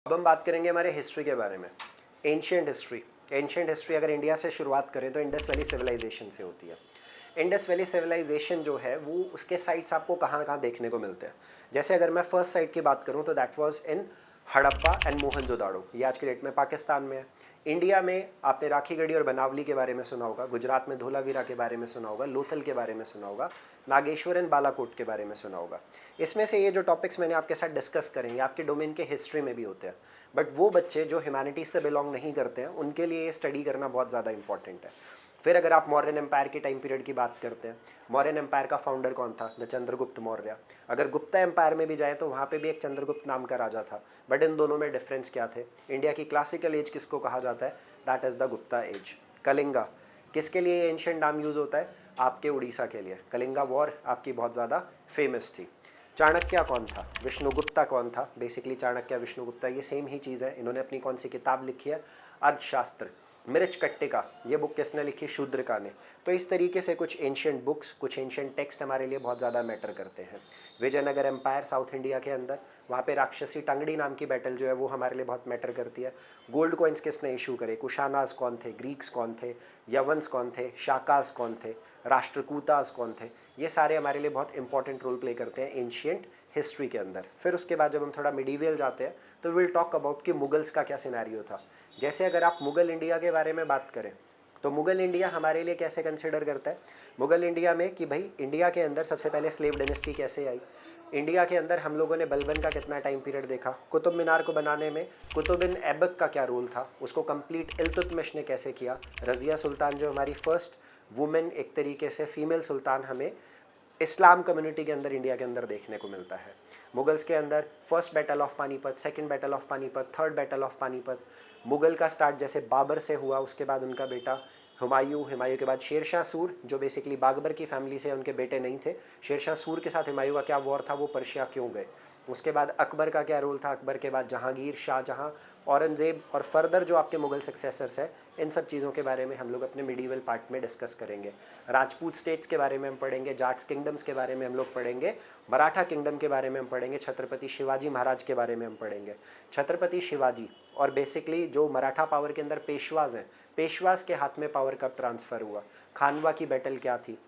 अब हम बात करेंगे हमारे हिस्ट्री के बारे में। Ancient history. एंशियंट हिस्ट्री अगर इंडिया से शुरुआत करें तो इंडस वैली सिविलाइजेशन से होती है। इंडस वैली सिविलाइजेशन जो है वो उसके साइट्स आपको कहाँ कहाँ देखने को मिलते हैं। जैसे अगर मैं फर्स्ट साइट की बात करूँ तो that was in Harappa and Mohenjodaro. ये आज की डेट में पाकिस्तान में है। इंडिया में आपने राखीगढ़ी और बनावली के बारे में सुना होगा, गुजरात में धोलावीरा के बारे में सुना होगा, लोथल के बारे में सुना होगा, नागेश्वर एंड बालाकोट के बारे में सुना होगा। इसमें से ये जो टॉपिक्स मैंने आपके साथ डिस्कस करें ये आपके डोमेन के हिस्ट्री में भी होते हैं, बट वो बच्चे जो ह्यूमैनिटीज़ से बिलोंग नहीं करते हैं उनके लिए ये स्टडी करना बहुत ज़्यादा इंपॉर्टेंट है। फिर अगर आप मौर्यन एम्पायर के टाइम पीरियड की बात करते हैं, मौर्यन एम्पायर का फाउंडर कौन था? द चंद्रगुप्त मौर्य। अगर गुप्ता एम्पायर में भी जाए तो वहाँ पे भी एक चंद्रगुप्त नाम का राजा था, बट इन दोनों में डिफरेंस क्या थे? इंडिया की क्लासिकल एज किसको कहा जाता है? That is the Gupta age. Kalinga, किसके लिए एंशिएंट नाम यूज़ होता है? आपके उड़ीसा के लिए। कलिंगा वॉर आपकी बहुत ज़्यादा फेमस थी। चाणक्य कौन था? विष्णुगुप्ता कौन था? बेसिकली चाणक्य विष्णुगुप्ता ये सेम ही चीज़ है। इन्होंने अपनी कौन सी किताब लिखी है? अर्थशास्त्र। मिर्च कट्टिका ये बुक किसने लिखी? शूद्रका ने। तो इस तरीके से कुछ एंशियंट बुक्स, कुछ एंशियंट टेक्स्ट हमारे लिए बहुत ज़्यादा मैटर करते हैं। विजयनगर एम्पायर साउथ इंडिया के अंदर, वहाँ पे राक्षसी टांगड़ी नाम की बैटल जो है वो हमारे लिए बहुत मैटर करती है। गोल्ड कॉइन्स किसने इशू करे? कुशानाज कौन थे? ग्रीक्स कौन थे? यवंस कौन थे? शाकाज कौन थे? राष्ट्रकूताज कौन थे? ये सारे हमारे लिए बहुत इंपॉर्टेंट रोल प्ले करते हैं एंशियंट हिस्ट्री के अंदर। फिर उसके बाद जब हम थोड़ा मिडीवियल जाते हैं तो विल टॉक अबाउट कि मुगल्स का क्या सिनेरियो था। जैसे अगर आप मुगल इंडिया के बारे में बात करें तो मुगल इंडिया हमारे लिए कैसे कंसिडर करता है? मुगल इंडिया में कि भाई इंडिया के अंदर सबसे पहले स्लेव डायनेस्टी कैसे आई, इंडिया के अंदर हम लोगों ने बलबन का कितना टाइम पीरियड देखा, कुतुब मीनार को बनाने में कुतुब बिन ऐबक का क्या रोल था, उसको कंप्लीट इल्तुतमिश ने कैसे किया, रज़िया सुल्तान जो हमारी फर्स्ट वुमेन एक तरीके से फीमेल सुल्तान हमें इस्लाम कम्युनिटी के अंदर इंडिया के अंदर देखने को मिलता है। मुगल्स के अंदर first battle of Panipat, second battle of Panipat, third battle of Panipat. Mughal का स्टार्ट जैसे बाबर से हुआ, उसके बाद उनका बेटा हुमायूं, हुमायूं के बाद शेरशाह सूर जो बेसिकली बागबर की फैमिली से, उनके बेटे नहीं थे। शेरशाह सूर के साथ हुमायूं का क्या वॉर था, वो पर्शिया क्यों गए। उसके बाद अकबर का क्या रोल था, अकबर के बाद जहांगीर, शाहजहां, औरंगज़ेब और फर्दर जो आपके मुगल सक्सेसर्स हैं, इन सब चीज़ों के बारे में हम लोग अपने मिडीवल पार्ट में डिस्कस करेंगे। राजपूत स्टेट्स के बारे में हम पढ़ेंगे, जाट्स किंगडम्स के बारे में हम लोग पढ़ेंगे, मराठा किंगडम के बारे में हम पढ़ेंगे, छत्रपति शिवाजी महाराज के बारे में हम पढ़ेंगे। छत्रपति शिवाजी और बेसिकली जो मराठा पावर के अंदर पेशवाज हैं, पेशवाज के हाथ में पावर कब ट्रांसफ़र हुआ, खानवा की बैटल क्या थी,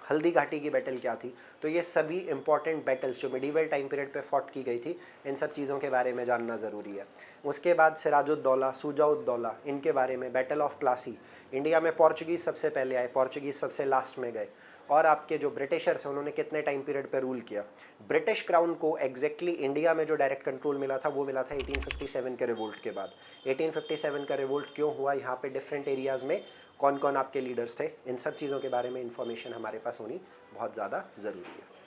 हल्दी घाटी की बैटल क्या थी। तो ये सभी इंपॉर्टेंट बैटल्स जो मिडीवल टाइम पीरियड पे फॉट की गई थी, इन सब चीज़ों के बारे में जानना ज़रूरी है। उसके बाद सिराजुद्दौला, सूजाउद्दौला, इनके बारे में, बैटल ऑफ प्लासी। इंडिया में पोर्चुगीज़ सबसे पहले आए, पोर्चुगीज़ सबसे लास्ट में गए। और आपके जो ब्रिटिशर्स हैं उन्होंने कितने टाइम पीरियड पे रूल किया। ब्रिटिश क्राउन को एग्जैक्टली इंडिया में जो डायरेक्ट कंट्रोल मिला था वो मिला था 1857 के रिवोल्ट के बाद। 1857 का रिवोल्ट क्यों हुआ, यहाँ पे डिफरेंट एरियाज़ में कौन कौन आपके लीडर्स थे, इन सब चीज़ों के बारे में इंफॉर्मेशन हमारे पास होनी बहुत ज़्यादा ज़रूरी है।